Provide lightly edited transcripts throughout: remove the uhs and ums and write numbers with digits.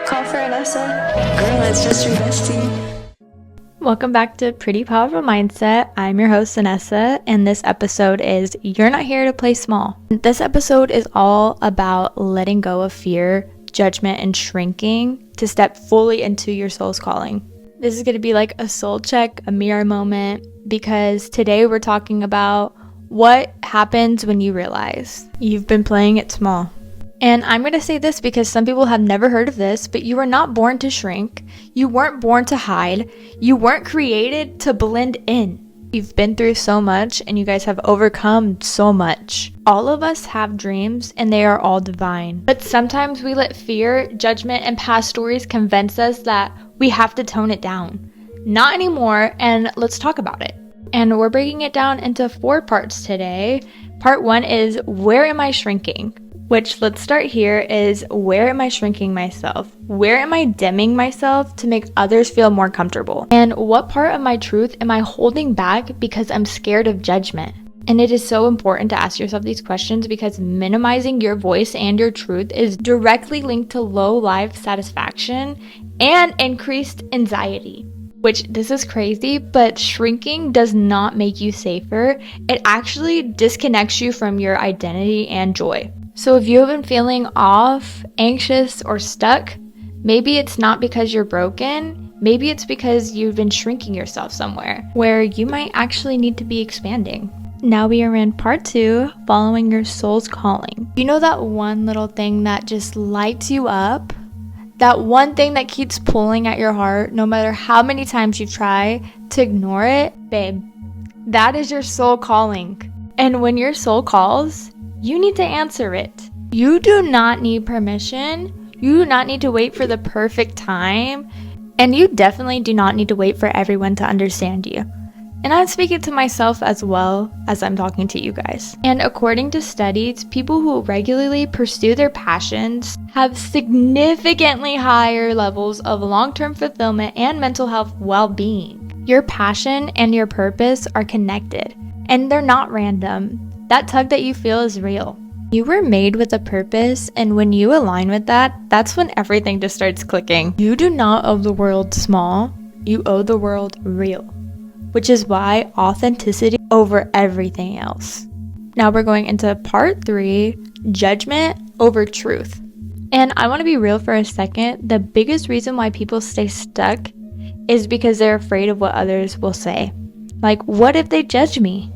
Call for Anessa. Girl, it's just your bestie. Welcome back to Pretty Powerful Mindset. I'm your host, Anessa, and this episode is You're Not Here to Play Small. This episode is all about letting go of fear, judgment, and shrinking to step fully into your soul's calling. This is going to be like a soul check, a mirror moment, because today we're talking about what happens when you realize you've been playing it small. And I'm going to say this because some people have never heard of this, but you were not born to shrink. You weren't born to hide. You weren't created to blend in. You've been through so much and you guys have overcome so much. All of us have dreams and they are all divine. But sometimes we let fear, judgment, and past stories convince us that we have to tone it down. Not anymore, and let's talk about it. And we're breaking it down into 4 parts today. Part 1 is, where am I shrinking? Which, let's start here, is where am I shrinking myself? Where am I dimming myself to make others feel more comfortable? And what part of my truth am I holding back because I'm scared of judgment? And it is so important to ask yourself these questions because minimizing your voice and your truth is directly linked to low life satisfaction and increased anxiety. Which, this is crazy, but shrinking does not make you safer. It actually disconnects you from your identity and joy. So if you have been feeling off, anxious, or stuck, maybe it's not because you're broken. Maybe it's because you've been shrinking yourself somewhere where you might actually need to be expanding. Now we are in part 2, following your soul's calling. You know that one little thing that just lights you up? That one thing that keeps pulling at your heart no matter how many times you try to ignore it? Babe, that is your soul calling. And when your soul calls, you need to answer it. You do not need permission. You do not need to wait for the perfect time. And you definitely do not need to wait for everyone to understand you. And I'm speaking to myself as well as I'm talking to you guys. And according to studies, people who regularly pursue their passions have significantly higher levels of long-term fulfillment and mental health well-being. Your passion and your purpose are connected, and they're not random. That tug that you feel is real. You were made with a purpose, and when you align with that, that's when everything just starts clicking. You do not owe the world small, you owe the world real, which is why authenticity over everything else. Now we're going into part 3, judgment over truth. And I want to be real for a second. The biggest reason why people stay stuck is because they're afraid of what others will say. Like, what if they judge me?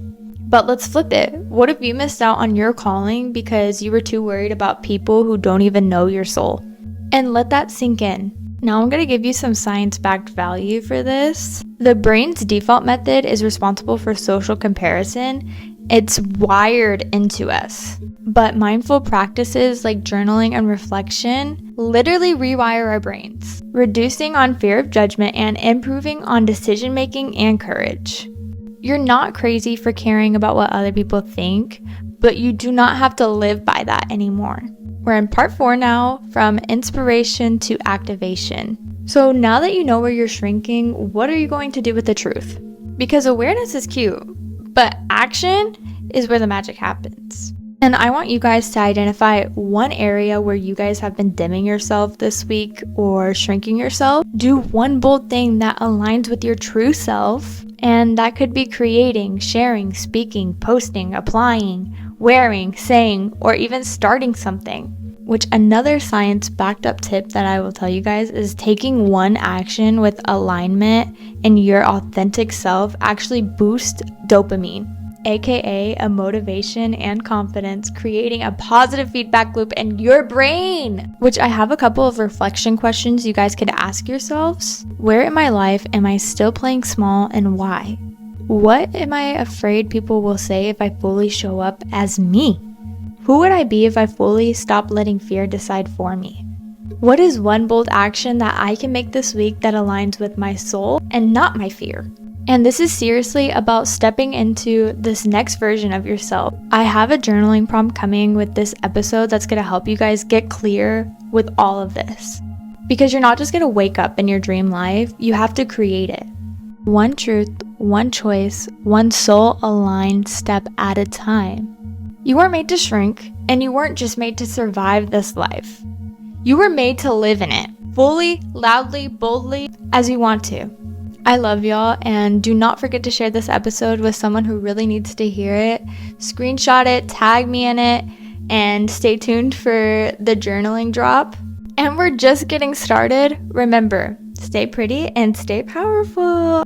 But let's flip it. What if you missed out on your calling because you were too worried about people who don't even know your soul? And let that sink in. Now I'm going to give you some science-backed value for this. The brain's default method is responsible for social comparison. It's wired into us. But mindful practices like journaling and reflection literally rewire our brains, reducing on fear of judgment and improving on decision-making and courage. You're not crazy for caring about what other people think, but you do not have to live by that anymore. We're in part 4 now, from inspiration to activation. So now that you know where you're shrinking, what are you going to do with the truth? Because awareness is cute, but action is where the magic happens. And I want you guys to identify one area where you guys have been dimming yourself this week or shrinking yourself. Do one bold thing that aligns with your true self. And that could be creating, sharing, speaking, posting, applying, wearing, saying, or even starting something. Which another science-backed up tip that I will tell you guys is taking one action with alignment and your authentic self actually boosts dopamine, aka a motivation and confidence, creating a positive feedback loop in your brain. Which I have a couple of reflection questions you guys could ask yourselves. Where in my life am I still playing small and why? What am I afraid people will say if I fully show up as me? Who would I be if I fully stopped letting fear decide for me? What is one bold action that I can make this week that aligns with my soul and not my fear? And this is seriously about stepping into this next version of yourself. I have a journaling prompt coming with this episode that's going to help you guys get clear with all of this. Because you're not just going to wake up in your dream life, you have to create it. One truth, one choice, one soul-aligned step at a time. You weren't made to shrink, and you weren't just made to survive this life. You were made to live in it. fully, loudly, boldly as you want to. I love y'all, and do not forget to share this episode with someone who really needs to hear it. Screenshot it, tag me in it, and stay tuned for the journaling drop. And we're just getting started. Remember, stay pretty and stay powerful.